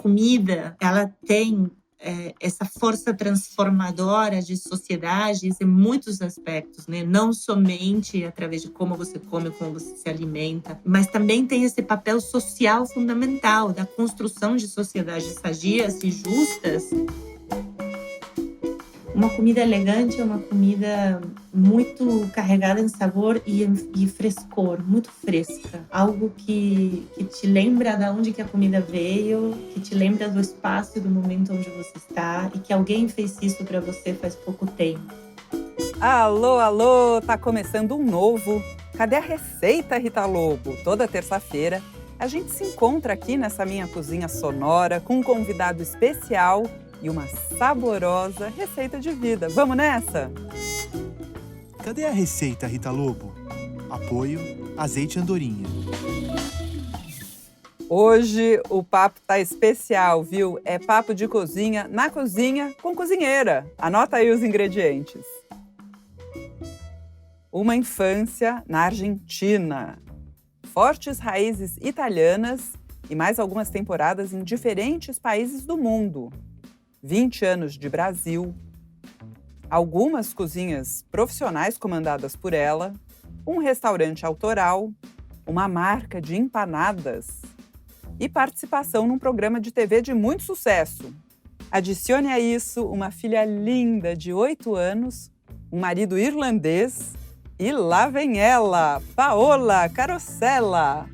comida, ela tem essa força transformadora de sociedades em muitos aspectos, né? Não somente através de como você come, como você se alimenta, mas também tem esse papel social fundamental da construção de sociedades sadias e justas. Uma comida elegante é uma comida muito carregada em sabor e frescor, muito fresca. Algo que te lembra de onde que a comida veio, que te lembra do espaço e do momento onde você está e que alguém fez isso para você faz pouco tempo. Alô, alô! Tá começando um novo Cadê a Receita, Rita Lobo? Toda terça-feira a gente se encontra aqui nessa minha cozinha sonora com um convidado especial e uma saborosa receita de vida. Vamos nessa? Cadê a Receita, Rita Lobo? Apoio Azeite Andorinha. Hoje o papo tá especial, viu? É papo de cozinha na cozinha com cozinheira. Anota aí os ingredientes. Uma infância na Argentina. Fortes raízes italianas e mais algumas temporadas em diferentes países do mundo. 20 anos de Brasil, algumas cozinhas profissionais comandadas por ela, um restaurante autoral, uma marca de empanadas e participação num programa de TV de muito sucesso. Adicione a isso uma filha linda de 8 anos, um marido irlandês e lá vem ela, Paola Carosella.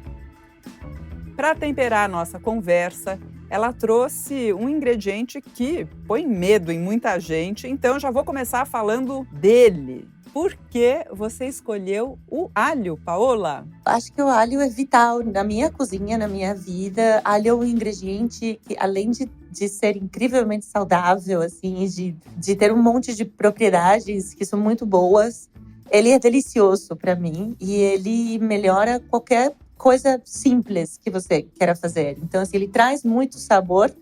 Para temperar a nossa conversa, ela trouxe um ingrediente que põe medo em muita gente, então já vou começar falando dele. Por que você escolheu o alho, Paola? Acho que o alho é vital na minha cozinha, na minha vida. Alho é um ingrediente que, além de ser incrivelmente saudável, assim, de ter um monte de propriedades que são muito boas, ele é delicioso para mim e ele melhora qualquer coisa simples que você queira fazer. Então, assim, ele traz muito sabor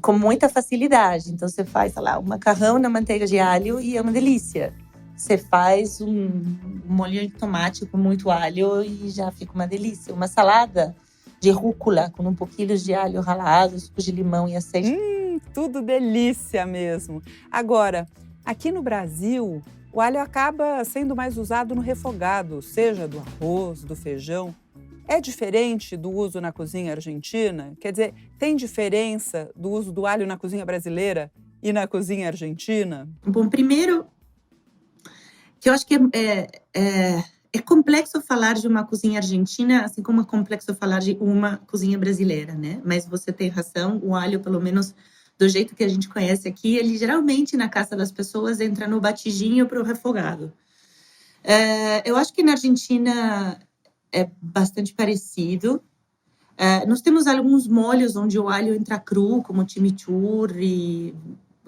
com muita facilidade. Então, você faz, sei lá, um macarrão na manteiga de alho e é uma delícia. Você faz um molho de tomate com muito alho e já fica uma delícia. Uma salada de rúcula com um pouquinho de alho ralado, suco de limão e azeite. Tudo delícia mesmo. Agora, aqui no Brasil, o alho acaba sendo mais usado no refogado, seja do arroz, do feijão. É diferente do uso na cozinha argentina? Quer dizer, tem diferença do uso do alho na cozinha brasileira e na cozinha argentina? Bom, primeiro, que eu acho que é complexo falar de uma cozinha argentina, assim como é complexo falar de uma cozinha brasileira, né? Mas você tem razão, o alho, pelo menos do jeito que a gente conhece aqui, ele geralmente na casa das pessoas entra no batidinho para o refogado. Eu acho que na Argentina é bastante parecido. Nós temos alguns molhos onde o alho entra cru, como chimichurri,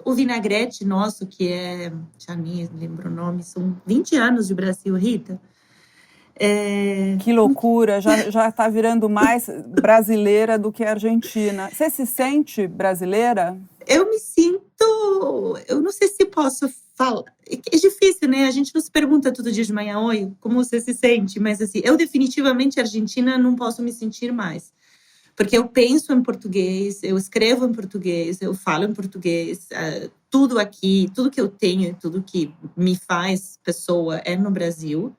o vinagrete nosso, que já nem lembro o nome, são 20 anos de Brasil, Rita. Que loucura, já está virando mais brasileira do que argentina. Você se sente brasileira? Eu me sinto, eu não sei se posso falar, é difícil, né? A gente não se pergunta todo dia de manhã, oi, como você se sente? Mas assim, eu definitivamente argentina não posso me sentir mais. Porque eu penso em português, eu escrevo em português, eu falo em português, tudo aqui, tudo que eu tenho, tudo que me faz pessoa é no Brasil.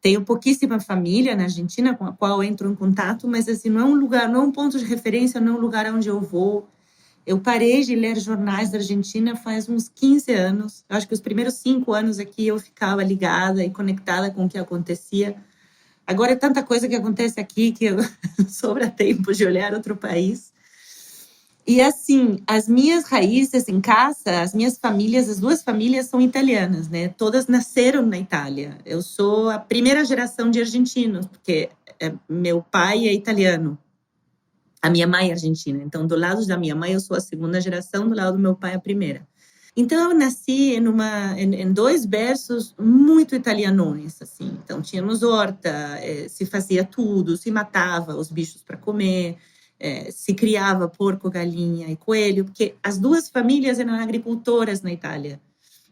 Tenho pouquíssima família na Argentina com a qual eu entro em contato, mas assim, não é um lugar, não é um ponto de referência, não é um lugar onde eu vou. Eu parei de ler jornais da Argentina faz uns 15 anos. Eu acho que os primeiros 5 anos aqui eu ficava ligada e conectada com o que acontecia. Agora é tanta coisa que acontece aqui que sobra tempo de olhar outro país. E assim, as minhas raízes em casa, as minhas famílias, as 2 famílias são italianas, né? Todas nasceram na Itália. Eu sou a primeira geração de argentinos, porque meu pai é italiano. A minha mãe é argentina. Então, do lado da minha mãe, eu sou a segunda geração, do lado do meu pai, a primeira. Então, eu nasci em 2 berços muito italianões, assim. Então, tínhamos horta, se fazia tudo, se matava os bichos para comer, se criava porco, galinha e coelho, porque as 2 famílias eram agricultoras na Itália,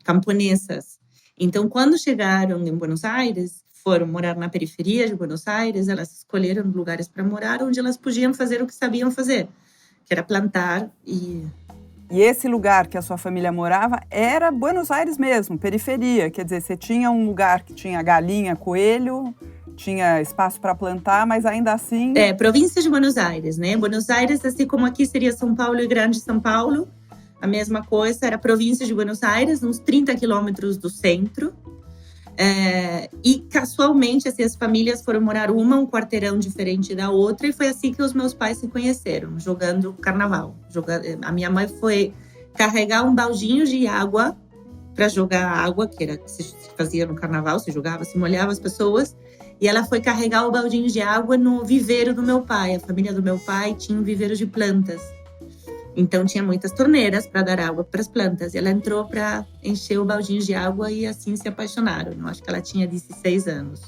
camponesas. Então, quando chegaram em Buenos Aires, foram morar na periferia de Buenos Aires, elas escolheram lugares para morar onde elas podiam fazer o que sabiam fazer, que era plantar e... E esse lugar que a sua família morava era Buenos Aires mesmo, periferia. Quer dizer, você tinha um lugar que tinha galinha, coelho, tinha espaço para plantar, mas ainda assim... província de Buenos Aires, né? Buenos Aires, assim como aqui seria São Paulo e Grande São Paulo, a mesma coisa, era a província de Buenos Aires, uns 30 quilômetros do centro. E casualmente, assim, as famílias foram morar um quarteirão diferente da outra, e foi assim que os meus pais se conheceram, jogando carnaval. A minha mãe foi carregar um baldinho de água para jogar água, que era que se fazia no carnaval, se jogava, se molhava as pessoas, e ela foi carregar o baldinho de água no viveiro do meu pai. A família do meu pai tinha um viveiro de plantas. Então, tinha muitas torneiras para dar água para as plantas. E ela entrou para encher o baldinho de água e assim se apaixonaram. Eu acho que ela tinha 16 anos.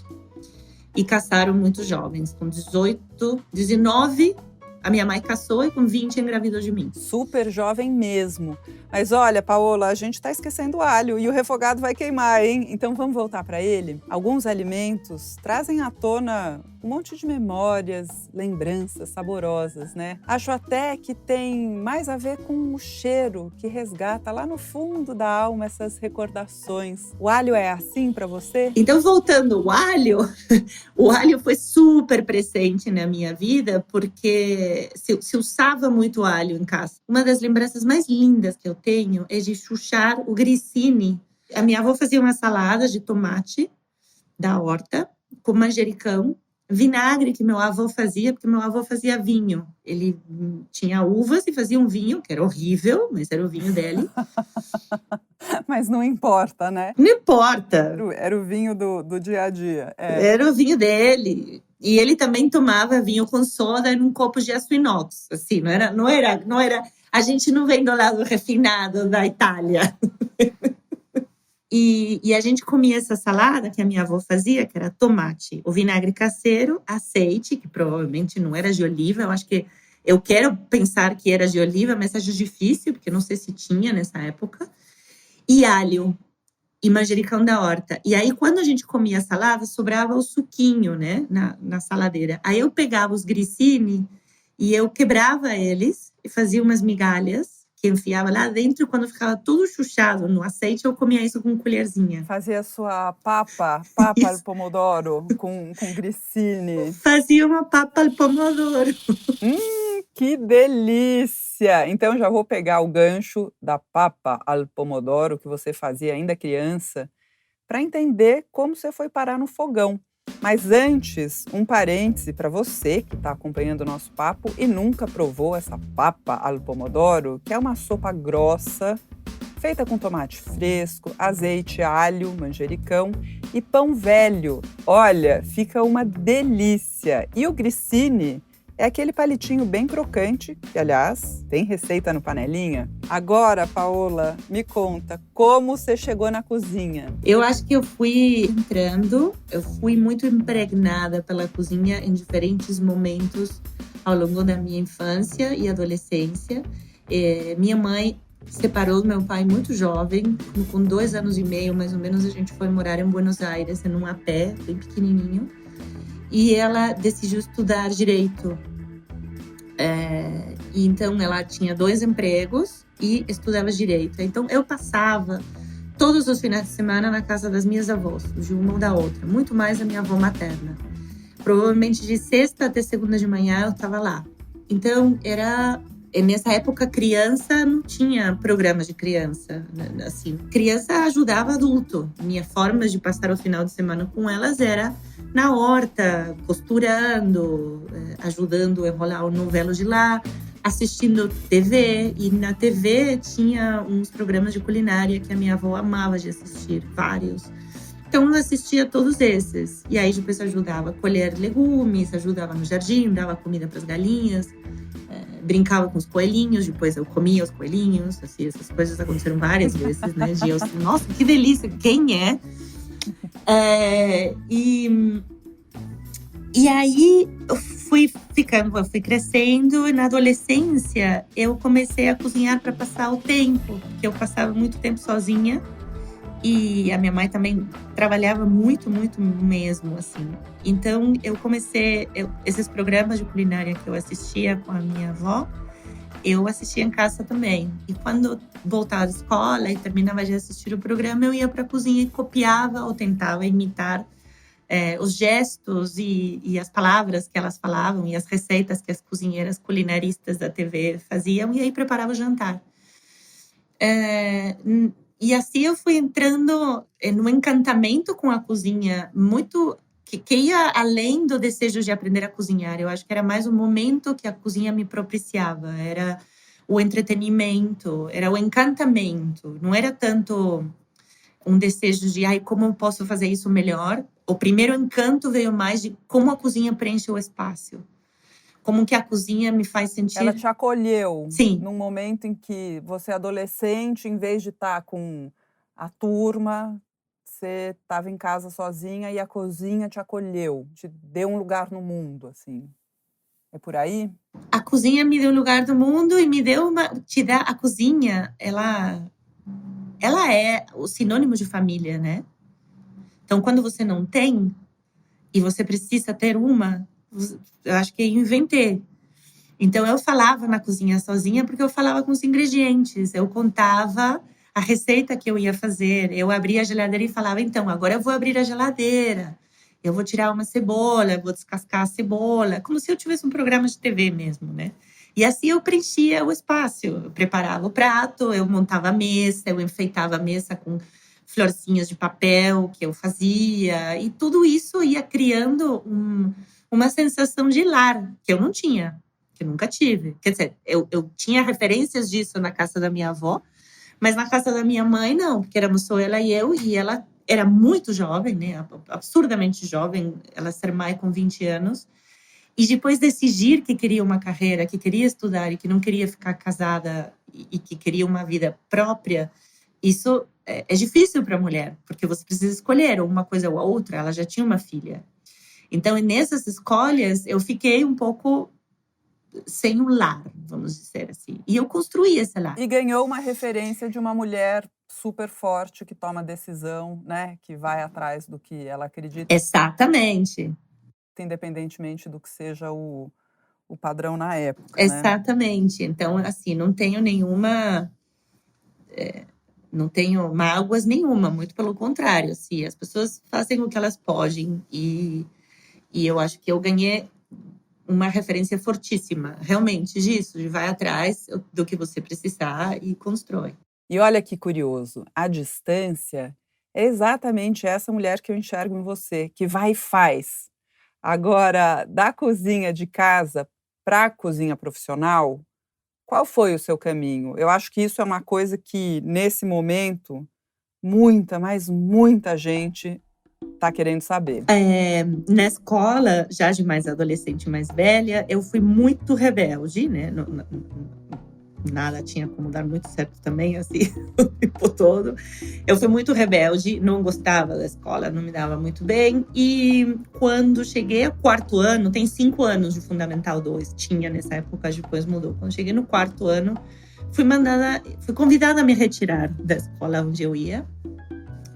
E casaram muito jovens. Com 18, 19, a minha mãe casou e com 20 engravidou de mim. Super jovem mesmo. Mas olha, Paola, a gente está esquecendo o alho e o refogado vai queimar, hein? Então vamos voltar para ele? Alguns alimentos trazem à tona um monte de memórias, lembranças saborosas, né? Acho até que tem mais a ver com o cheiro que resgata lá no fundo da alma essas recordações. O alho é assim para você? Então, voltando ao alho, o alho foi super presente na minha vida porque se usava muito alho em casa. Uma das lembranças mais lindas que eu tenho é de chuchar o grissini. A minha avó fazia uma salada de tomate da horta com manjericão, vinagre que meu avô fazia, porque meu avô fazia vinho. Ele tinha uvas e fazia um vinho, que era horrível, mas era o vinho dele. Mas não importa, né? Não importa. Era o vinho do dia a dia. Era o vinho dele. E ele também tomava vinho com soda num copo de aço inox. Assim, não era. A gente não vem do lado refinado da Itália. E a gente comia essa salada que a minha avó fazia, que era tomate, o vinagre caseiro, azeite, que provavelmente não era de oliva. Eu quero pensar que era de oliva, mas acho difícil, porque não sei se tinha nessa época. E alho e manjericão da horta. E aí, quando a gente comia a salada, sobrava o suquinho, né, na saladeira. Aí eu pegava os grissini e eu quebrava eles e fazia umas migalhas que enfiava lá dentro. Quando ficava tudo chuchado no azeite, eu comia isso com colherzinha. Fazia sua papa al pomodoro com grissini. Fazia uma papa al pomodoro. Que delícia! Então já vou pegar o gancho da papa al pomodoro que você fazia ainda criança para entender como você foi parar no fogão. Mas antes, um parêntese para você que está acompanhando o nosso papo e nunca provou essa papa al pomodoro, que é uma sopa grossa, feita com tomate fresco, azeite, alho, manjericão e pão velho. Olha, fica uma delícia! E o grissini é aquele palitinho bem crocante, que, aliás, tem receita no Panelinha. Agora, Paola, me conta, como você chegou na cozinha? Eu acho que eu fui muito impregnada pela cozinha em diferentes momentos ao longo da minha infância e adolescência. Minha mãe separou do meu pai muito jovem, com 2 anos e meio, mais ou menos, a gente foi morar em Buenos Aires, num apé, bem pequenininho. E ela decidiu estudar direito. E então, ela tinha 2 empregos e estudava direito. Então, eu passava todos os finais de semana na casa das minhas avós, de uma ou da outra. Muito mais a minha avó materna. Provavelmente de sexta até segunda de manhã eu estava lá. Então, nessa época, criança não tinha programas de criança. Assim, criança ajudava adulto. Minha forma de passar o final de semana com elas era na horta, costurando, ajudando a enrolar o novelo de lá, assistindo TV. E na TV tinha uns programas de culinária que a minha avó amava de assistir, vários. Então eu assistia todos esses. E aí depois ajudava a colher legumes, ajudava no jardim, dava comida para as galinhas, brincava com os coelhinhos, depois eu comia os coelhinhos. Assim, essas coisas aconteceram várias vezes, né? De eu assim, nossa, que delícia, quem é? E aí eu fui crescendo, e na adolescência eu comecei a cozinhar para passar o tempo, porque eu passava muito tempo sozinha E a minha mãe também trabalhava muito, muito mesmo, assim. Então, eu comecei… esses programas de culinária que eu assistia com a minha avó, eu assistia em casa também. E quando voltava da escola e terminava de assistir o programa, eu ia para a cozinha e copiava ou tentava imitar os gestos e as palavras que elas falavam e as receitas que as cozinheiras culinaristas da TV faziam, e aí preparava o jantar. E assim eu fui entrando num encantamento com a cozinha muito… que ia além do desejo de aprender a cozinhar. Eu acho que era mais o momento que a cozinha me propiciava. Era o entretenimento, era o encantamento. Não era tanto um desejo de como eu posso fazer isso melhor. O primeiro encanto veio mais de como a cozinha preenche o espaço. Como que a cozinha me faz sentir… Ela te acolheu. Sim. Num momento em que você, adolescente, em vez de estar com a turma, você estava em casa sozinha e a cozinha te acolheu, te deu um lugar no mundo, assim. É por aí? A cozinha me deu um lugar no mundo e me deu a cozinha, ela é o sinônimo de família, né? Então, quando você não tem e você precisa ter eu acho que eu inventei. Então, eu falava na cozinha sozinha porque eu falava com os ingredientes. Eu contava a receita que eu ia fazer. Eu abria a geladeira e falava, então, agora eu vou abrir a geladeira. Eu vou tirar uma cebola, vou descascar a cebola. Como se eu tivesse um programa de TV mesmo, né? E assim eu preenchia o espaço. Eu preparava o prato, eu montava a mesa, eu enfeitava a mesa com florzinhas de papel que eu fazia. E tudo isso ia criando uma sensação de lar que eu não tinha. Que eu nunca tive. Quer dizer, eu tinha referências disso na casa da minha avó, mas na casa da minha mãe, não, porque éramos só ela e eu, e ela era muito jovem, né? Absurdamente jovem, ela ser mãe com 20 anos. E depois decidir que queria uma carreira, que queria estudar e que não queria ficar casada e que queria uma vida própria, isso é difícil para a mulher, porque você precisa escolher uma coisa ou a outra. Ela já tinha uma filha. Então, nessas escolhas, eu fiquei um pouco sem um lar, vamos dizer assim. E eu construí esse lar. E ganhou uma referência de uma mulher super forte que toma decisão, né? Que vai atrás do que ela acredita. Exatamente. Independentemente do que seja o padrão na época, Exatamente. Né? Então, assim, não tenho não tenho mágoas nenhuma, muito pelo contrário. Assim, as pessoas fazem o que elas podem e eu acho que eu ganhei uma referência fortíssima, realmente, disso, de vai atrás do que você precisar e constrói. E olha que curioso, a distância é exatamente essa mulher que eu enxergo em você, que vai e faz. Agora, da cozinha de casa para a cozinha profissional, qual foi o seu caminho? Eu acho que isso é uma coisa que, nesse momento, mas muita gente está querendo saber. Na escola, já de mais adolescente, mais velha, eu fui muito rebelde, né? Nada tinha como dar muito certo também, assim, o tempo todo. Eu fui muito rebelde, não gostava da escola, não me dava muito bem. E quando cheguei ao 4º ano, tem 5 anos de Fundamental 2, tinha nessa época, depois mudou. Quando cheguei no 4º ano, fui convidada a me retirar da escola onde eu ia,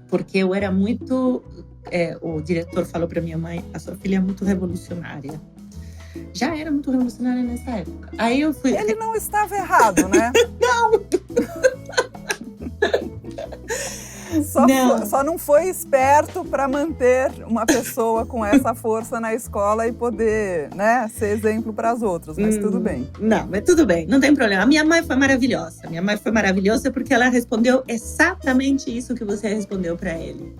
porque eu era muito… o diretor falou para minha mãe, a sua filha é muito revolucionária. Já era muito revolucionária nessa época. Aí eu fui… Ele não estava errado, né? Não! Só não foi esperto para manter uma pessoa com essa força na escola e poder, né, ser exemplo para as outras, mas tudo bem. Não, mas tudo bem, não tem problema. A minha mãe foi maravilhosa. Minha mãe foi maravilhosa porque ela respondeu exatamente isso que você respondeu para ele.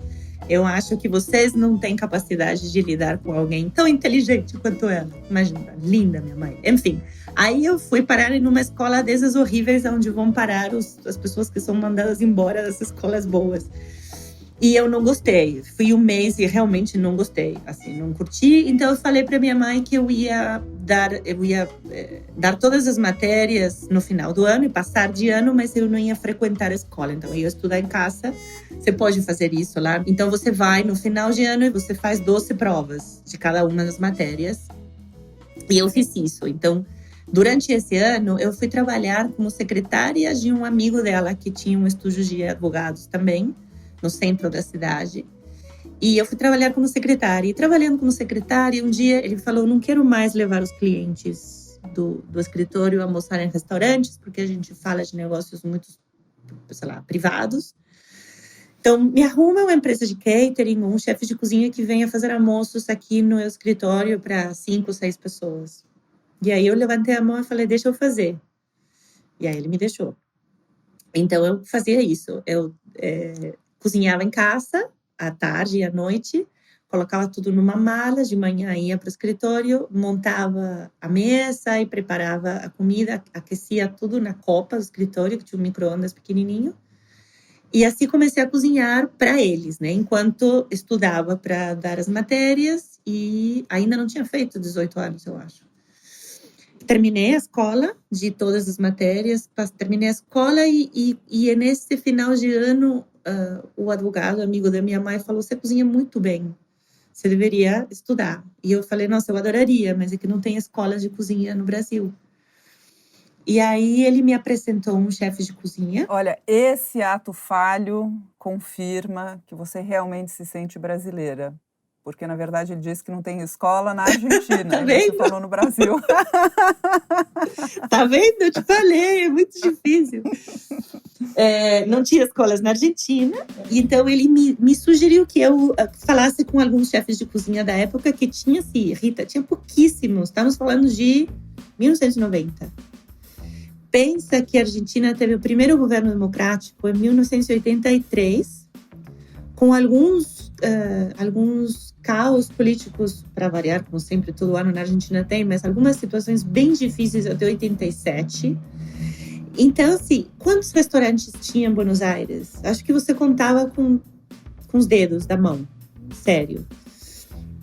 Eu acho que vocês não têm capacidade de lidar com alguém tão inteligente quanto ela. Imagina, linda minha mãe. Enfim, aí eu fui parar em uma escola dessas horríveis, onde vão parar as pessoas que são mandadas embora das escolas boas. E eu não gostei. Fui um mês e realmente não gostei. Assim, não curti. Então eu falei para minha mãe que eu ia dar todas as matérias no final do ano e passar de ano, mas eu não ia frequentar a escola. Então eu ia estudar em casa. Você pode fazer isso lá. Então você vai no final de ano e você faz 12 provas de cada uma das matérias. E eu fiz isso. Então, durante esse ano, eu fui trabalhar como secretária de um amigo dela que tinha um estúdio de advogados também, no centro da cidade. E eu fui trabalhar como secretária. E trabalhando como secretária, um dia ele falou, não quero mais levar os clientes do escritório a almoçar em restaurantes, porque a gente fala de negócios muito, sei lá, privados. Então, me arruma uma empresa de catering ou um chefe de cozinha que venha fazer almoços aqui no meu escritório para 5 ou 6 pessoas. E aí eu levantei a mão e falei, deixa eu fazer. E aí ele me deixou. Então, eu fazia isso. Eu cozinhava em casa, à tarde e à noite, colocava tudo numa mala, de manhã ia para o escritório, montava a mesa e preparava a comida, aquecia tudo na copa do escritório, que tinha um micro-ondas pequenininho. E assim comecei a cozinhar para eles, né? Enquanto estudava para dar as matérias e ainda não tinha feito 18 anos, eu acho. Terminei a escola de todas as matérias, terminei a escola e nesse final de ano, o advogado, amigo da minha mãe, falou, você cozinha muito bem, você deveria estudar. E eu falei, nossa, eu adoraria, mas é que não tem escolas de cozinha no Brasil. E aí ele me apresentou um chefe de cozinha. Olha, esse ato falho confirma que você realmente se sente brasileira. Porque, na verdade, ele disse que não tem escola na Argentina. Tá e vendo? você falou no Brasil. Tá vendo? Eu te falei, é muito difícil. Não tinha escolas na Argentina. Então, ele me sugeriu que eu falasse com alguns chefes de cozinha da época que tinha, assim, Rita, tinha pouquíssimos. Estamos falando de 1990. Pensa que a Argentina teve o primeiro governo democrático em 1983, com alguns caos políticos, para variar, como sempre, todo ano na Argentina tem, mas algumas situações bem difíceis até 87. Então, assim, quantos restaurantes tinha em Buenos Aires? Acho que você contava com os dedos da mão, sério.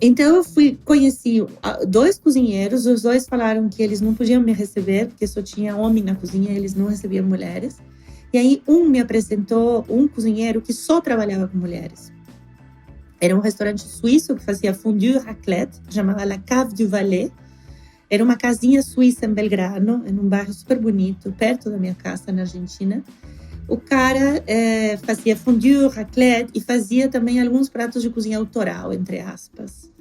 Então, eu conheci 2 cozinheiros, os 2 falaram que eles não podiam me receber, porque só tinha homem na cozinha, eles não recebiam mulheres. E aí, me apresentou um cozinheiro que só trabalhava com mulheres. Era um restaurante suíço que fazia fondue raclette, chamava La Cave du Valais. Era uma casinha suíça em Belgrano, em um bairro super bonito, perto da minha casa, na Argentina. O cara fazia fondue, raclette e fazia também alguns pratos de cozinha autoral, entre aspas.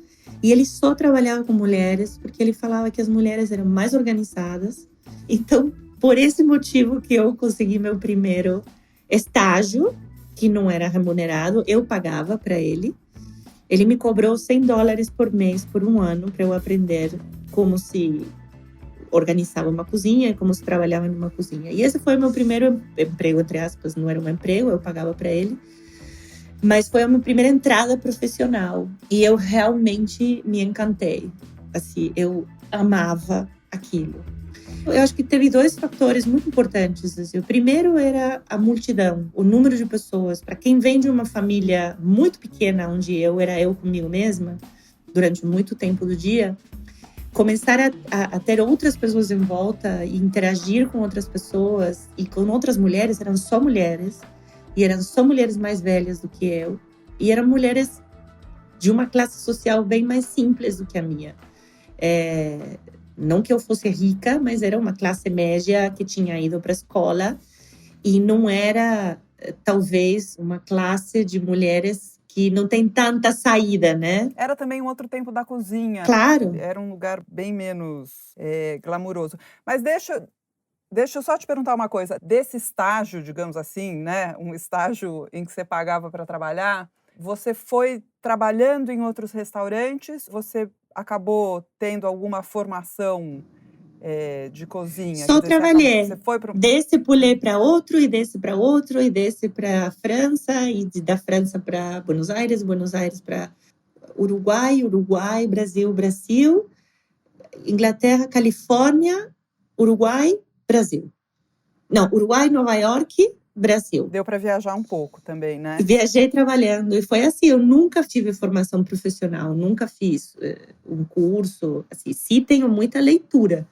E ele só trabalhava com mulheres, porque ele falava que as mulheres eram mais organizadas. Então, por esse motivo que eu consegui meu primeiro estágio, que não era remunerado, eu pagava para ele. Ele me cobrou $100 por mês, por um ano, para eu aprender como se organizava uma cozinha, como se trabalhava numa cozinha. E esse foi meu primeiro emprego, entre aspas, não era um emprego, eu pagava para ele. Mas foi a minha primeira entrada profissional. E eu realmente me encantei. Assim, eu amava aquilo. Eu acho que teve 2 fatores muito importantes. Assim. O primeiro era a multidão, o número de pessoas. Para quem vem de uma família muito pequena, onde era eu comigo mesma, durante muito tempo do dia, começar a ter outras pessoas em volta e interagir com outras pessoas e com outras mulheres, eram só mulheres. E eram só mulheres mais velhas do que eu. E eram mulheres de uma classe social bem mais simples do que a minha. Não que eu fosse rica, mas era uma classe média que tinha ido para a escola. E não era, talvez, uma classe de mulheres que não tem tanta saída, né? Era também um outro tempo da cozinha. Claro. Era um lugar bem menos glamuroso. Mas deixa eu só te perguntar uma coisa. Desse estágio, digamos assim, né, um estágio em que você pagava para trabalhar, você foi trabalhando em outros restaurantes? Você acabou tendo alguma formação de cozinha? Só trabalhei. Você foi Desse pulei para outro, e desse para outro, e desse para França, e da França para Buenos Aires para Uruguai, Brasil, Inglaterra, Califórnia, Uruguai, Brasil. Não, Uruguai, Nova York, Brasil. Deu para viajar um pouco também, né? Viajei trabalhando e foi assim, eu nunca tive formação profissional, nunca fiz um curso, assim, sim tenho muita leitura.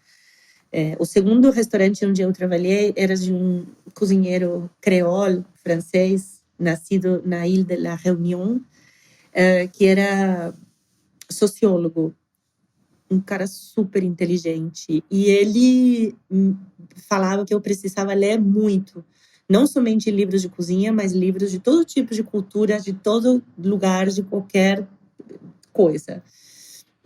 O segundo restaurante onde eu trabalhei era de um cozinheiro creole francês, nascido na Ilha de la Réunion, que era sociólogo. Um cara super inteligente. E ele falava que eu precisava ler muito. Não somente livros de cozinha, mas livros de todo tipo de cultura, de todo lugar, de qualquer coisa.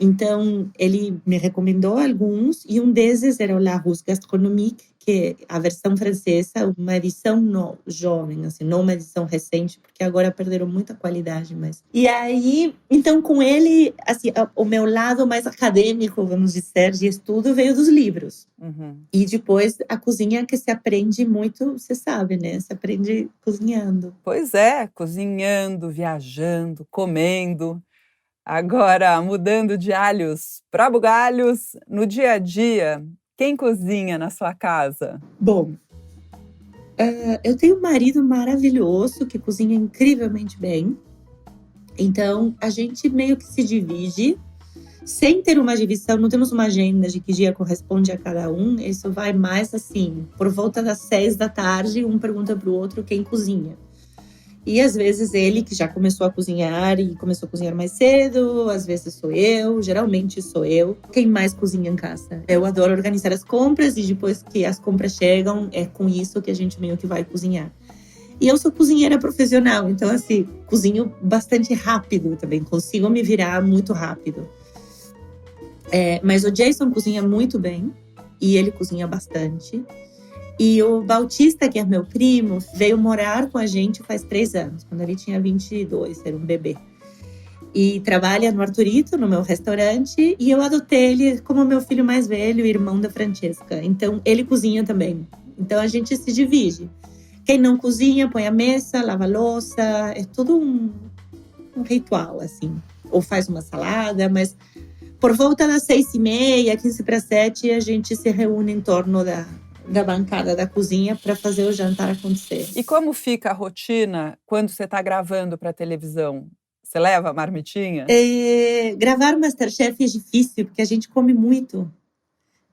Então, ele me recomendou alguns, e um desses era o Larousse Gastronomique, que é a versão francesa, uma edição jovem, assim, não uma edição recente, porque agora perderam muita qualidade. Mas... E aí, então, com ele, assim, o meu lado mais acadêmico, vamos dizer, de estudo, veio dos livros. E depois, a cozinha que se aprende muito, você sabe, né? Se aprende cozinhando. Pois é, cozinhando, viajando, comendo. Agora, mudando de alhos para bugalhos, no dia a dia, quem cozinha na sua casa? Bom, eu tenho um marido maravilhoso que cozinha incrivelmente bem. Então, a gente meio que se divide, sem ter uma divisão, não temos uma agenda de que dia corresponde a cada um. Isso vai mais assim, por volta das 6 da tarde, um pergunta para o outro quem cozinha. E às vezes ele, que já começou a cozinhar e começou a cozinhar mais cedo, às vezes sou eu, geralmente sou eu. Quem mais cozinha em casa? Eu adoro organizar as compras e depois que as compras chegam, é com isso que a gente meio que vai cozinhar. E eu sou cozinheira profissional, então assim, cozinho bastante rápido também, consigo me virar muito rápido. Mas o Jason cozinha muito bem e ele cozinha bastante. E o Bautista, que é meu primo, veio morar com a gente faz 3 anos, quando ele tinha 22, era um bebê. E trabalha no Arturito, no meu restaurante, e eu adotei ele como meu filho mais velho, irmão da Francesca. Então, ele cozinha também. Então, a gente se divide. Quem não cozinha, põe a mesa, lava a louça, é todo um ritual, assim. Ou faz uma salada, mas por volta das 6h30, 6:45, a gente se reúne em torno da bancada da cozinha para fazer o jantar acontecer. E como fica a rotina quando você está gravando para a televisão? Você leva a marmitinha? Gravar MasterChef é difícil, porque a gente come muito.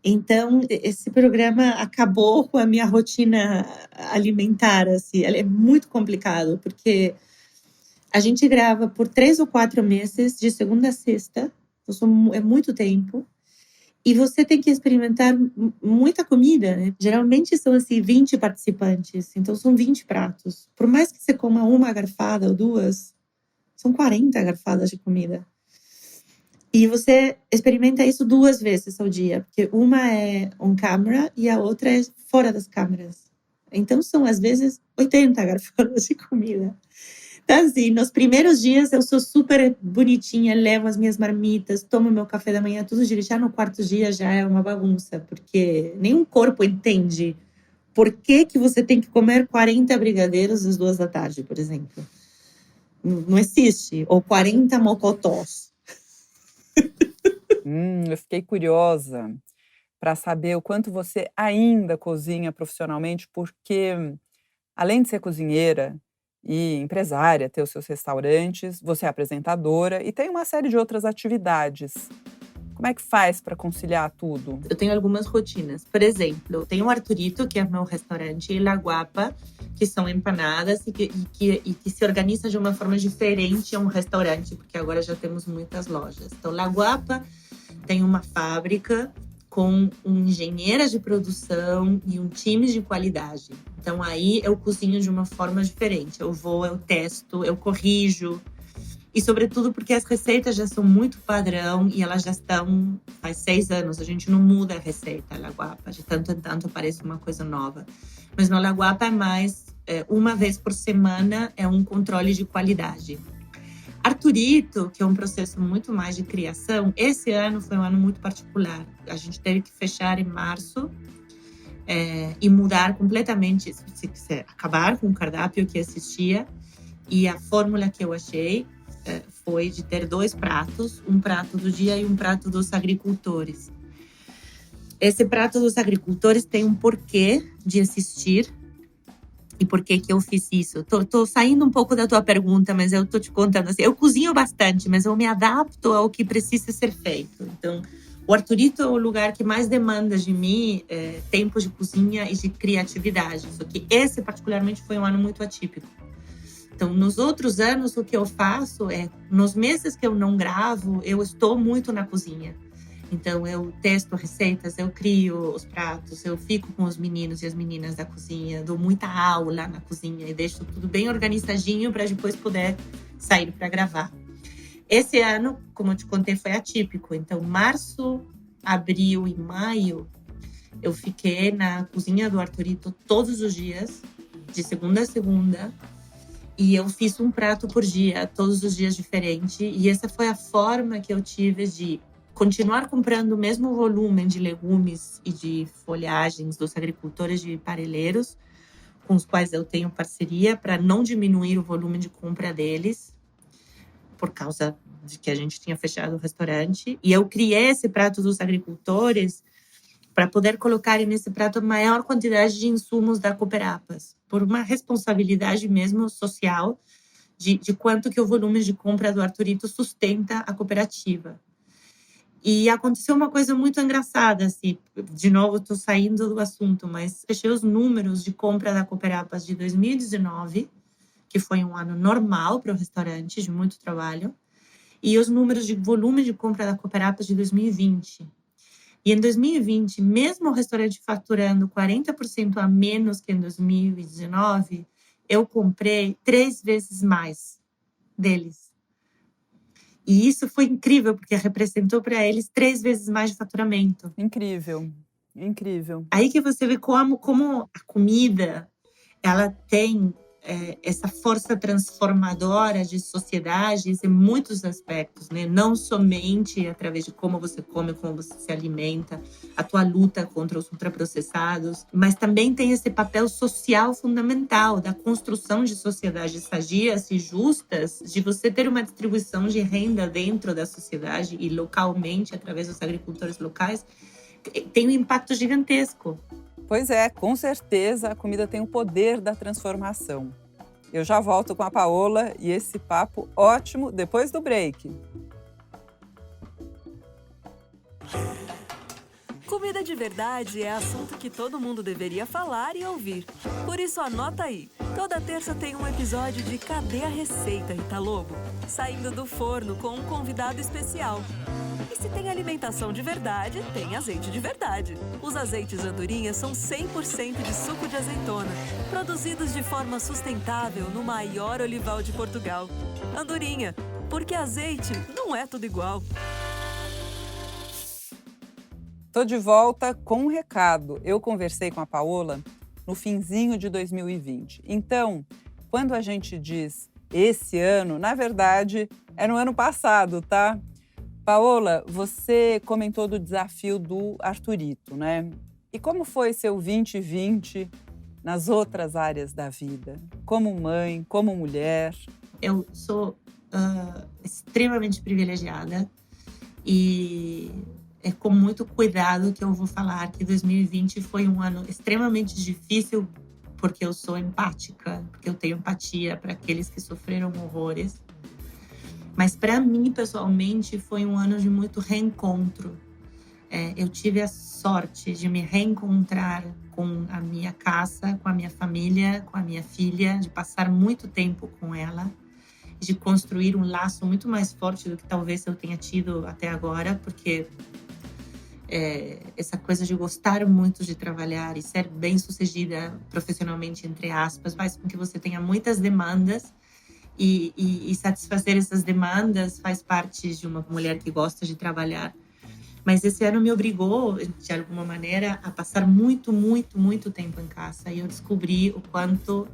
Então, esse programa acabou com a minha rotina alimentar, assim. É muito complicado, porque a gente grava por 3 ou 4 meses, de segunda a sexta. Então, é muito tempo. E você tem que experimentar muita comida, né? Geralmente são assim 20 participantes, então são 20 pratos. Por mais que você coma uma garfada ou 2, são 40 garfadas de comida. E você experimenta isso 2 vezes ao dia, porque uma é on camera e a outra é fora das câmeras. Então são, às vezes, 80 garfadas de comida. Então, assim, nos primeiros dias eu sou super bonitinha, levo as minhas marmitas, tomo meu café da manhã, tudo direito. Já no 4º dia já é uma bagunça, porque nenhum corpo entende por que você tem que comer 40 brigadeiros às 2 da tarde, por exemplo. Não existe. Ou 40 mocotós. Eu fiquei curiosa para saber o quanto você ainda cozinha profissionalmente, porque além de ser cozinheira e empresária, ter os seus restaurantes, você é apresentadora e tem uma série de outras atividades. Como é que faz para conciliar tudo? Eu tenho algumas rotinas. Por exemplo, eu tenho o Arturito, que é meu restaurante, e La Guapa, que são empanadas e que se organiza de uma forma diferente a um restaurante, porque agora já temos muitas lojas. Então, La Guapa tem uma fábrica com engenheiras de produção e um time de qualidade. Então, aí eu cozinho de uma forma diferente. Eu vou, eu testo, eu corrijo. E, sobretudo, porque as receitas já são muito padrão e elas já estão faz 6 anos. A gente não muda a receita, La Guapa. De tanto em tanto aparece uma coisa nova. Mas no La Guapa é mais, uma vez por semana, é um controle de qualidade. Arturito, que é um processo muito mais de criação, esse ano foi um ano muito particular. A gente teve que fechar em março e mudar completamente, acabar com o cardápio que existia. E a fórmula que eu achei foi de ter 2 pratos, um prato do dia e um prato dos agricultores. Esse prato dos agricultores tem um porquê de existir. E por que eu fiz isso? Tô saindo um pouco da tua pergunta, mas eu tô te contando assim. Eu cozinho bastante, mas eu me adapto ao que precisa ser feito. Então, o Arturito é o lugar que mais demanda de mim tempo de cozinha e de criatividade. Só que esse, particularmente, foi um ano muito atípico. Então, nos outros anos, o que eu faço é, nos meses que eu não gravo, eu estou muito na cozinha. Então, eu testo receitas, eu crio os pratos, eu fico com os meninos e as meninas da cozinha, dou muita aula na cozinha e deixo tudo bem organizadinho para depois poder sair para gravar. Esse ano, como eu te contei, foi atípico. Então, março, abril e maio, eu fiquei na cozinha do Arturito todos os dias, de segunda a segunda. E eu fiz um prato por dia, todos os dias diferente. E essa foi a forma que eu tive de continuar comprando o mesmo volume de legumes e de folhagens dos agricultores de Parelheiros, com os quais eu tenho parceria, para não diminuir o volume de compra deles, por causa de que a gente tinha fechado o restaurante. E eu criei esse prato dos agricultores para poder colocar nesse prato a maior quantidade de insumos da Cooperapas, por uma responsabilidade mesmo social de quanto que o volume de compra do Arturito sustenta a cooperativa. E aconteceu uma coisa muito engraçada, assim, de novo estou saindo do assunto, mas fechei os números de compra da Cooperapas de 2019, que foi um ano normal para o restaurante, de muito trabalho, e os números de volume de compra da Cooperapas de 2020. E em 2020, mesmo o restaurante faturando 40% a menos que em 2019, eu comprei 3 vezes mais deles. E isso foi incrível, porque representou para eles 3 vezes mais de faturamento. Incrível, incrível. Aí que você vê como a comida, ela tem essa força transformadora de sociedades em muitos aspectos, né? Não somente através de como você come, como você se alimenta, a tua luta contra os ultraprocessados, mas também tem esse papel social fundamental da construção de sociedades sadias e justas, de você ter uma distribuição de renda dentro da sociedade e localmente, através dos agricultores locais, tem um impacto gigantesco. Pois é, com certeza a comida tem o poder da transformação. Eu já volto com a Paola e esse papo ótimo depois do break. Comida de verdade é assunto que todo mundo deveria falar e ouvir. Por isso anota aí, toda terça tem um episódio de Cadê a Receita, Rita Lobo? Saindo do forno com um convidado especial. E se tem alimentação de verdade, tem azeite de verdade. Os azeites Andorinha são 100% de suco de azeitona, produzidos de forma sustentável no maior olival de Portugal. Andorinha, porque azeite não é tudo igual. Tô de volta com um recado. Eu conversei com a Paola no finzinho de 2020. Então, quando a gente diz esse ano, na verdade, é no ano passado, tá? Paola, você comentou do desafio do Arturito, né? E como foi seu 2020 nas outras áreas da vida? Como mãe, como mulher? Eu sou extremamente privilegiada e é com muito cuidado que eu vou falar que 2020 foi um ano extremamente difícil, porque eu sou empática, porque eu tenho empatia para aqueles que sofreram horrores. Mas para mim, pessoalmente, foi um ano de muito reencontro. Eu tive a sorte de me reencontrar com a minha casa, com a minha família, com a minha filha, de passar muito tempo com ela, de construir um laço muito mais forte do que talvez eu tenha tido até agora, porque essa coisa de gostar muito de trabalhar e ser bem-sucedida profissionalmente, entre aspas, faz com que você tenha muitas demandas. E satisfazer essas demandas faz parte de uma mulher que gosta de trabalhar. Mas esse ano me obrigou, de alguma maneira, a passar muito, muito, muito tempo em casa. E eu descobri o quanto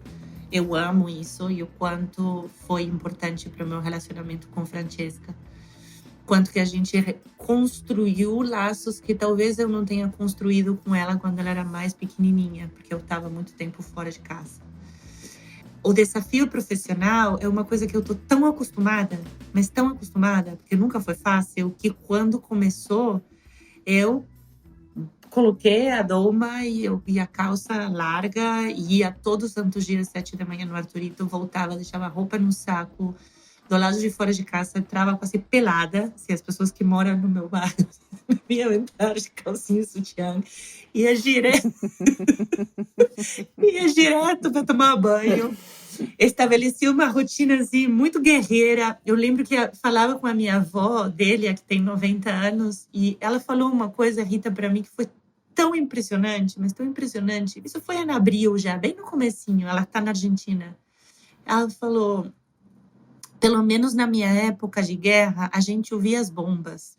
eu amo isso e o quanto foi importante para o meu relacionamento com Francesca. Quanto que a gente construiu laços que talvez eu não tenha construído com ela quando ela era mais pequenininha, porque eu estava muito tempo fora de casa. O desafio profissional é uma coisa que eu tô tão acostumada, mas tão acostumada, porque nunca foi fácil, que quando começou, eu coloquei a doma e a calça larga, ia todos os santos dias, 7 da manhã no Arturito, voltava, deixava a roupa no saco, do lado de fora de casa, entrava quase pelada, se as pessoas que moram no meu bairro iam entrar de calcinha e sutiã, ia direto para tomar banho. estabeleci uma rotina assim, muito guerreira. Eu lembro que eu falava com a minha avó, Délia, que tem 90 anos, e ela falou uma coisa, Rita, para mim, que foi tão impressionante, mas tão impressionante. Isso foi em abril já, bem no comecinho, ela está na Argentina. Ela falou, pelo menos na minha época de guerra, a gente ouvia as bombas.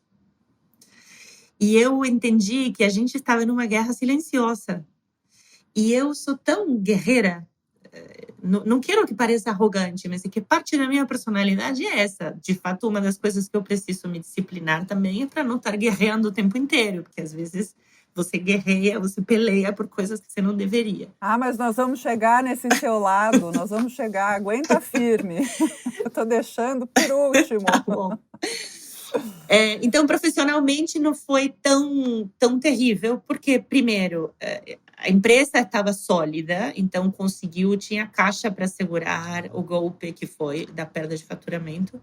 E eu entendi que a gente estava numa guerra silenciosa. E eu sou tão guerreira, não quero que pareça arrogante, mas é que parte da minha personalidade é essa. De fato, uma das coisas que eu preciso me disciplinar também é para não estar guerreando o tempo inteiro, porque às vezes você guerreia, você peleia por coisas que você não deveria. Ah, mas nós vamos chegar nesse seu lado, nós vamos chegar, aguenta firme. Eu tô deixando por último. Tá bom. Então, profissionalmente, não foi tão terrível, porque, primeiro, a empresa estava sólida, então tinha caixa para segurar o golpe que foi da perda de faturamento.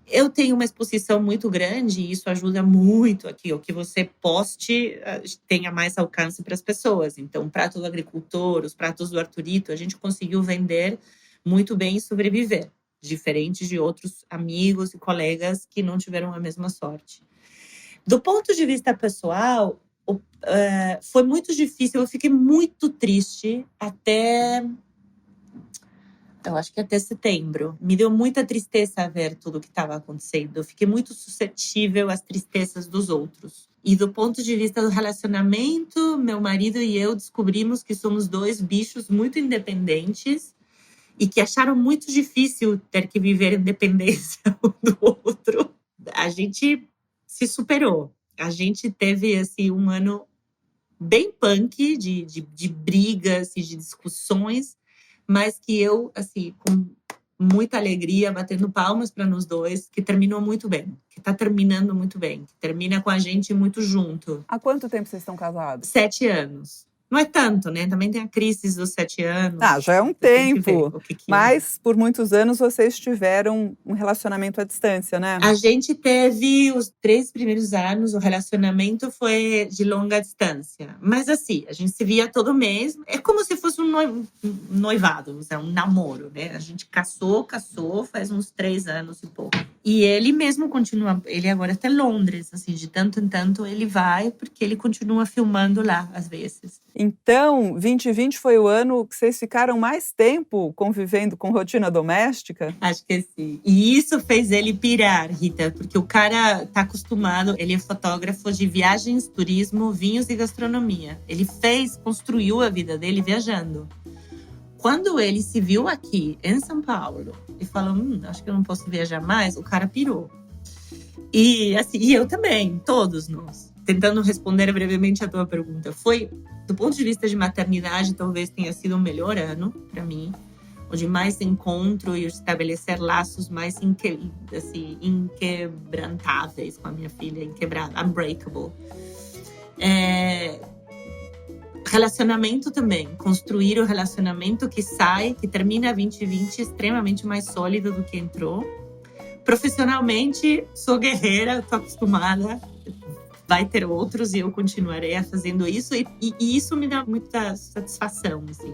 Eu tenho uma exposição muito grande e isso ajuda muito aqui. O que você poste tenha mais alcance para as pessoas. Então, o prato do agricultor, os pratos do Arthurito, a gente conseguiu vender muito bem e sobreviver, diferente de outros amigos e colegas que não tiveram a mesma sorte. Do ponto de vista pessoal, foi muito difícil. Eu fiquei muito triste eu acho que até setembro. Me deu muita tristeza ver tudo o que estava acontecendo. Eu fiquei muito suscetível às tristezas dos outros. E do ponto de vista do relacionamento, meu marido e eu descobrimos que somos dois bichos muito independentes e que acharam muito difícil ter que viver independência um do outro. A gente se superou. A gente teve assim, um ano bem punk de brigas e de discussões, mas que eu, assim, com muita alegria, batendo palmas para nós dois, que terminou muito bem, que está terminando muito bem, que termina com a gente muito junto. Há quanto tempo vocês estão casados? 7 anos. Não é tanto, né? Também tem a crise dos 7 anos. Já é um tempo. Mas por muitos anos vocês tiveram um relacionamento à distância, né? A gente teve os 3 primeiros anos, o relacionamento foi de longa distância. Mas assim, a gente se via todo mês. É como se fosse um noivado, um namoro, né? A gente casou faz uns 3 anos e pouco. E ele mesmo continua, ele agora está em Londres, assim, de tanto em tanto ele vai, porque ele continua filmando lá, às vezes. Então, 2020 foi o ano que vocês ficaram mais tempo convivendo com rotina doméstica? Acho que sim. E isso fez ele pirar, Rita, porque o cara tá acostumado, ele é fotógrafo de viagens, turismo, vinhos e gastronomia. Ele construiu a vida dele viajando. Quando ele se viu aqui, em São Paulo, e falou, acho que eu não posso viajar mais, o cara pirou. E assim, e eu também, todos nós. Tentando responder brevemente a tua pergunta, foi, do ponto de vista de maternidade, talvez tenha sido o melhor ano para mim, onde mais encontro e estabelecer laços mais inquebrantáveis com a minha filha, inquebrável, unbreakable. Relacionamento também, construir o relacionamento que termina 2020 extremamente mais sólido do que entrou. Profissionalmente, sou guerreira, estou acostumada, vai ter outros e eu continuarei fazendo isso e isso me dá muita satisfação, assim.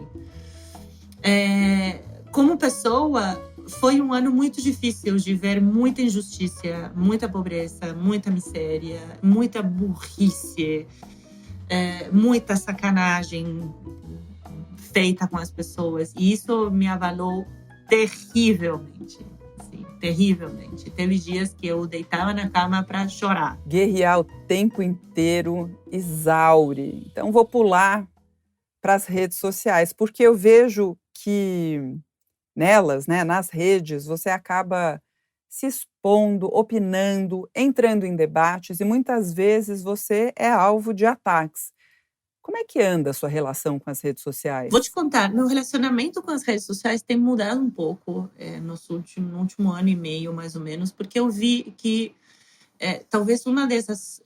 Como pessoa, foi um ano muito difícil de ver muita injustiça, muita pobreza, muita miséria, muita burrice, muita sacanagem feita com as pessoas. E isso me abalou terrivelmente. Terrivelmente. Teve dias que eu deitava na cama para chorar. Guerrear o tempo inteiro exaure. Então vou pular para as redes sociais, porque eu vejo que nelas, né, nas redes, você acaba se expondo, opinando, entrando em debates e muitas vezes você é alvo de ataques. Como é que anda a sua relação com as redes sociais? Vou te contar, meu relacionamento com as redes sociais tem mudado um pouco no último ano e meio, mais ou menos, porque eu vi que talvez uma das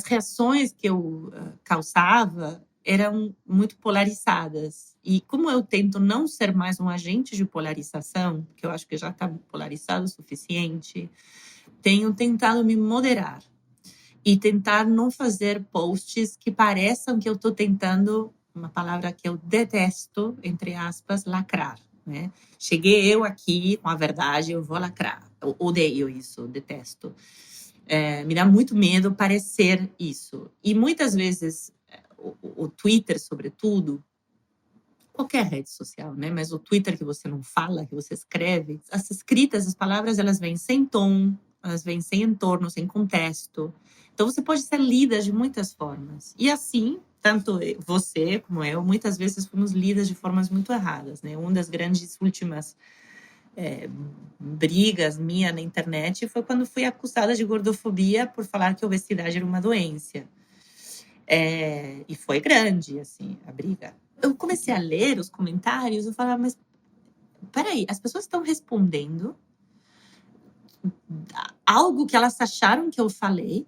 reações que eu causava eram muito polarizadas. E como eu tento não ser mais um agente de polarização, que eu acho que já está polarizado o suficiente, tenho tentado me moderar. E tentar não fazer posts que pareçam que eu estou tentando uma palavra que eu detesto, entre aspas, lacrar, né? Cheguei eu aqui com a verdade, eu vou lacrar. Eu odeio isso, detesto. Me dá muito medo parecer isso. E muitas vezes, o Twitter, sobretudo, qualquer rede social, né? Mas o Twitter que você não fala, que você escreve, as escritas, as palavras, elas vêm sem tom, elas vêm sem entorno, sem contexto. Então, você pode ser lida de muitas formas. E assim, tanto você como eu, muitas vezes fomos lidas de formas muito erradas, né? Uma das grandes últimas brigas minha na internet foi quando fui acusada de gordofobia por falar que a obesidade era uma doença. E foi grande, assim, a briga. Eu comecei a ler os comentários, eu falava, mas peraí, as pessoas estão respondendo algo que elas acharam que eu falei,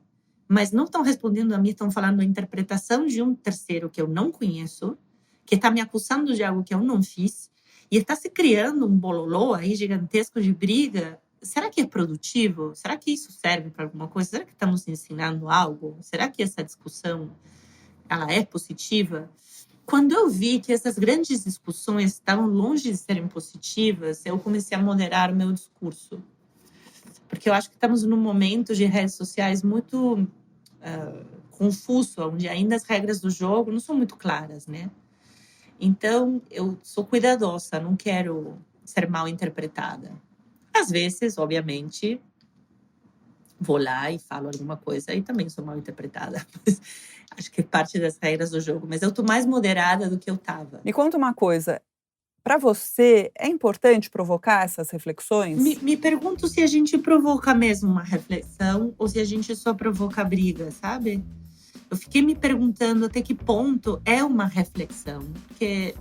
mas não estão respondendo a mim, estão falando a interpretação de um terceiro que eu não conheço, que está me acusando de algo que eu não fiz, e está se criando um bololô aí gigantesco de briga. Será que é produtivo? Será que isso serve para alguma coisa? Será que estamos ensinando algo? Será que essa discussão ela é positiva? Quando eu vi que essas grandes discussões estavam longe de serem positivas, eu comecei a moderar o meu discurso. Porque eu acho que estamos num momento de redes sociais muito confuso, onde ainda as regras do jogo não são muito claras, né? Então, eu sou cuidadosa, não quero ser mal interpretada. Às vezes, obviamente, vou lá e falo alguma coisa e também sou mal interpretada. Acho que é parte das regras do jogo, mas eu estou mais moderada do que eu estava. Me conta uma coisa, para você é importante provocar essas reflexões? Me pergunto se a gente provoca mesmo uma reflexão ou se a gente só provoca briga, sabe? Eu fiquei me perguntando até que ponto é uma reflexão. Porque...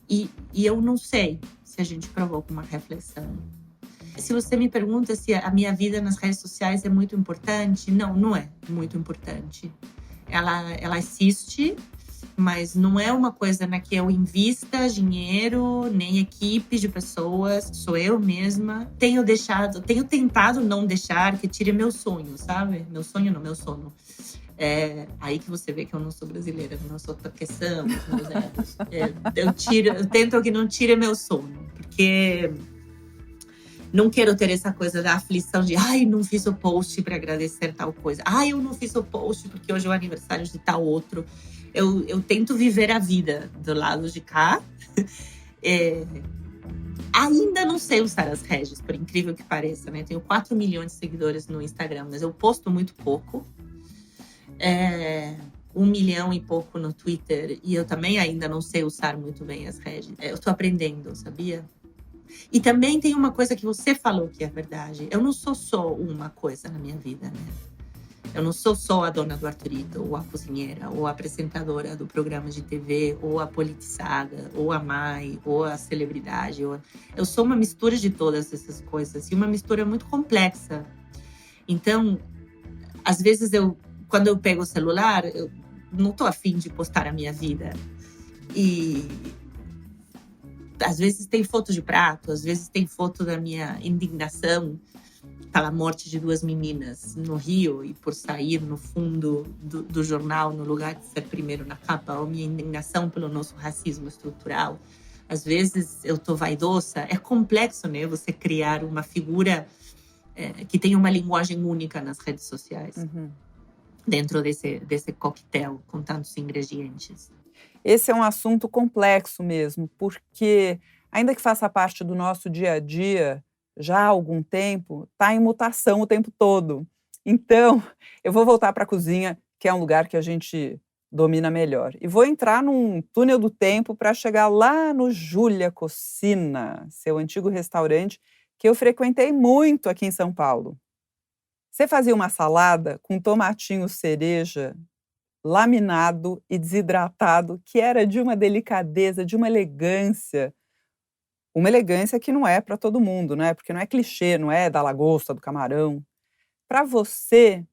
E eu não sei se a gente provoca uma reflexão. Se você me pergunta se a minha vida nas redes sociais é muito importante, não é muito importante. Ela existe, mas não é uma coisa na que eu invista dinheiro, nem equipe de pessoas, sou eu mesma. Tenho tentado não deixar que tire meu sonho, sabe? Meu sono. Aí que você vê que eu não sou brasileira, não sou toqueção, meus erros. Eu tento que não tire meu sono, porque não quero ter essa coisa da aflição de não fiz o post para agradecer tal coisa. Eu não fiz o post porque hoje é o aniversário de tal outro. Eu tento viver a vida do lado de cá. Ainda não sei usar as redes, por incrível que pareça, né? Tenho 4 milhões de seguidores no Instagram, mas eu posto muito pouco. 1 milhão e pouco no Twitter. E eu também ainda não sei usar muito bem as redes. Eu tô aprendendo, sabia? E também tem uma coisa que você falou que é verdade. Eu não sou só uma coisa na minha vida, né? Eu não sou só a dona do Arthurito, ou a cozinheira, ou a apresentadora do programa de TV, ou a politizada, ou a mãe, ou a celebridade. Eu sou uma mistura de todas essas coisas. E uma mistura muito complexa. Então, às vezes, quando eu pego o celular, eu não tô afim de postar a minha vida. E às vezes tem foto de prato, às vezes tem foto da minha indignação pela morte de 2 meninas no Rio e por sair no fundo do jornal no lugar de ser primeiro na capa, ou minha indignação pelo nosso racismo estrutural. Às vezes eu tô vaidosa. É complexo, né? Você criar uma figura que tenha uma linguagem única nas redes sociais. Uhum. Dentro desse coquetel com tantos ingredientes. Esse é um assunto complexo mesmo, porque, ainda que faça parte do nosso dia a dia, já há algum tempo, está em mutação o tempo todo. Então, eu vou voltar para a cozinha, que é um lugar que a gente domina melhor. E vou entrar num túnel do tempo para chegar lá no Júlia Cocina, seu antigo restaurante, que eu frequentei muito aqui em São Paulo. Você fazia uma salada com tomatinho cereja, laminado e desidratado, que era de uma delicadeza, de uma elegância. Uma elegância que não é para todo mundo, né? Porque não é clichê, não é da lagosta, do camarão. Para você,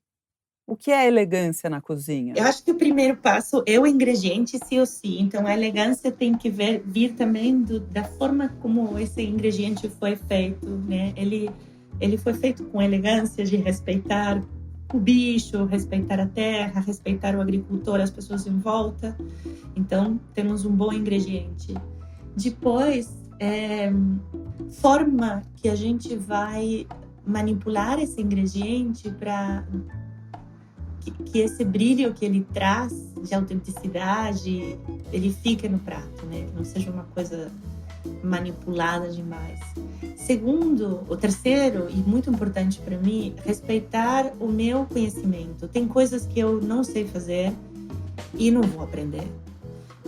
o que é elegância na cozinha? Eu acho que o primeiro passo é o ingrediente, sim ou sim. Então, a elegância tem que vir também da forma como esse ingrediente foi feito, né? Ele foi feito com elegância, de respeitar o bicho, respeitar a terra, respeitar o agricultor, as pessoas em volta. Então, temos um bom ingrediente. Depois, forma que a gente vai manipular esse ingrediente para que esse brilho que ele traz de autenticidade, ele fique no prato, né? Que não seja uma coisa manipulada demais. Segundo, o terceiro, e muito importante para mim, respeitar o meu conhecimento. Tem coisas que eu não sei fazer e não vou aprender.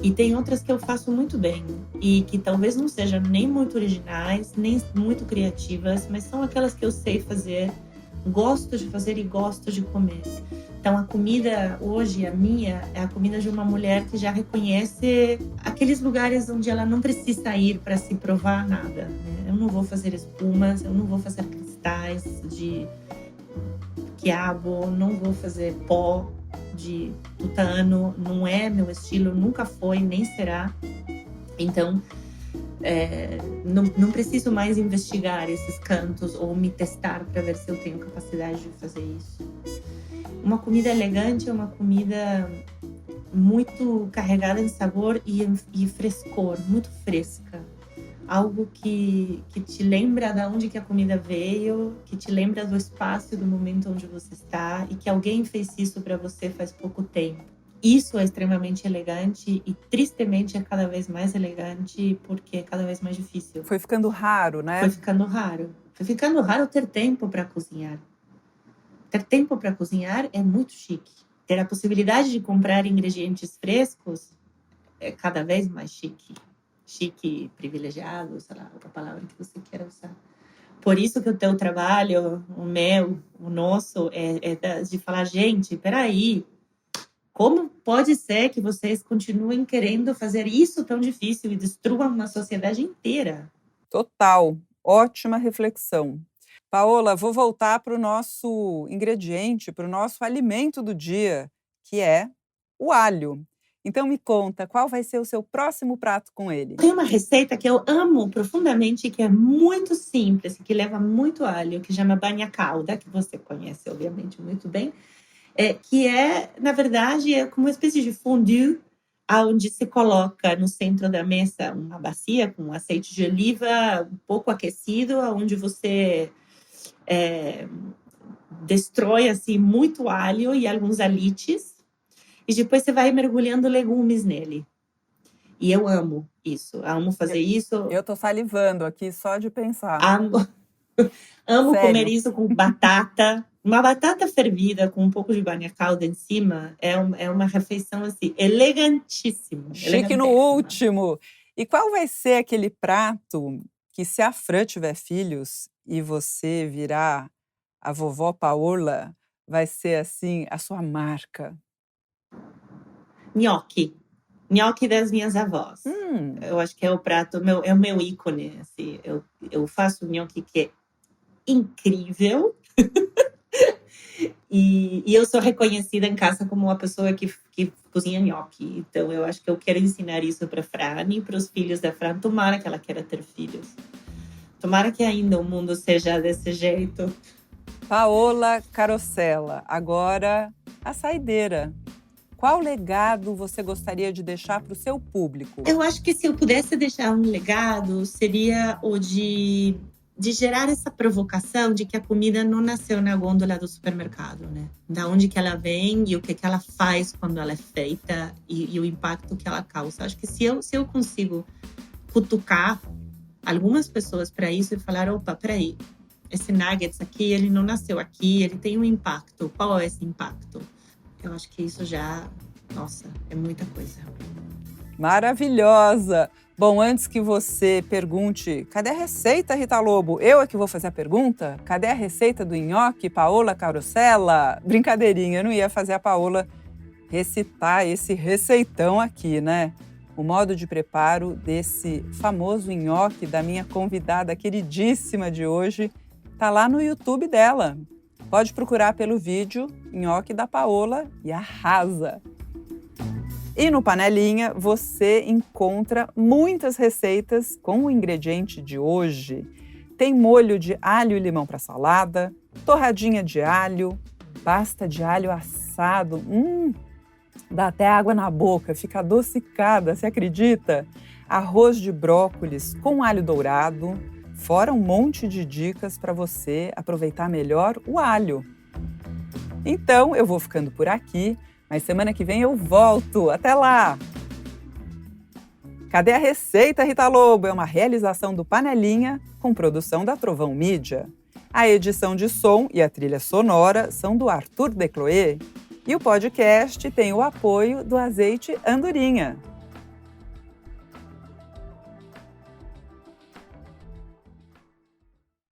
E tem outras que eu faço muito bem e que talvez não sejam nem muito originais, nem muito criativas, mas são aquelas que eu sei fazer, gosto de fazer e gosto de comer. Então, a comida hoje, a minha, é a comida de uma mulher que já reconhece aqueles lugares onde ela não precisa ir para se provar nada, né? Eu não vou fazer espumas, eu não vou fazer cristais de quiabo, não vou fazer pó de tutano, não é meu estilo, nunca foi, nem será. Então, não preciso mais investigar esses cantos ou me testar para ver se eu tenho capacidade de fazer isso. Uma comida elegante é uma comida muito carregada em sabor e frescor, muito fresca. Algo que te lembra de onde que a comida veio, que te lembra do espaço, do momento onde você está e que alguém fez isso para você faz pouco tempo. Isso é extremamente elegante e, tristemente, é cada vez mais elegante porque é cada vez mais difícil. Foi ficando raro, né? Foi ficando raro. Foi ficando raro ter tempo para cozinhar. Ter tempo para cozinhar é muito chique. Ter a possibilidade de comprar ingredientes frescos é cada vez mais chique. Chique, privilegiado, sei lá, outra palavra que você queira usar. Por isso que o teu trabalho, o meu, o nosso, é de falar, gente, peraí, como pode ser que vocês continuem querendo fazer isso tão difícil e destruam uma sociedade inteira? Total, ótima reflexão. Paola, vou voltar para o nosso ingrediente, para o nosso alimento do dia, que é o alho. Então me conta, qual vai ser o seu próximo prato com ele? Tem uma receita que eu amo profundamente, que é muito simples, que leva muito alho, que chama banha calda, que você conhece, obviamente, muito bem. Que na verdade, é como uma espécie de fondue, onde se coloca no centro da mesa uma bacia com azeite de oliva um pouco aquecido, onde você destrói assim, muito alho e alguns alites, e depois você vai mergulhando legumes nele. E eu amo isso, amo fazer isso. Eu tô salivando aqui só de pensar. Amo comer isso com batata. Uma batata fervida com um pouco de banha calda em cima é uma refeição assim, elegantíssima. Chique no último. E qual vai ser aquele prato que, se a Fran tiver filhos e você virar a vovó Paola, vai ser assim a sua marca? Nhoque. Nhoque das minhas avós. Eu acho que é o prato, é o meu ícone. Assim. Eu faço nhoque que é incrível. E eu sou reconhecida em casa como uma pessoa que cozinha nhoque. Então, eu acho que eu quero ensinar isso para a Fran e para os filhos da Fran. Tomara que ela queira ter filhos. Tomara que ainda o mundo seja desse jeito. Paola Carosella, agora a saideira. Qual legado você gostaria de deixar para o seu público? Eu acho que se eu pudesse deixar um legado, seria o de gerar essa provocação de que a comida não nasceu na gôndola do supermercado, né? Da onde que ela vem e o que ela faz quando ela é feita e o impacto que ela causa. Acho que se eu consigo cutucar algumas pessoas para isso e falar, opa, peraí, esse nuggets aqui, ele não nasceu aqui, ele tem um impacto. Qual é esse impacto? Eu acho que isso já, nossa, é muita coisa. Maravilhosa! Bom, antes que você pergunte, cadê a receita, Rita Lobo? Eu é que vou fazer a pergunta? Cadê a receita do nhoque, Paola Carosella? Brincadeirinha, eu não ia fazer a Paola recitar esse receitão aqui, né? O modo de preparo desse famoso nhoque da minha convidada queridíssima de hoje tá lá no YouTube dela. Pode procurar pelo vídeo Nhoque da Paola e arrasa! E no Panelinha você encontra muitas receitas com o ingrediente de hoje. Tem molho de alho e limão para salada, torradinha de alho, Pasta de alho assado, dá até água na boca, fica adocicada, você acredita? Arroz de brócolis com alho dourado, fora um monte de dicas para você aproveitar melhor o alho. Então, eu vou ficando por aqui, mas semana que vem eu volto. Até lá! Cadê a Receita, Rita Lobo? É uma realização do Panelinha, com produção da Trovão Mídia. A edição de som e a trilha sonora são do Arthur Decloé. E o podcast tem o apoio do Azeite Andorinha.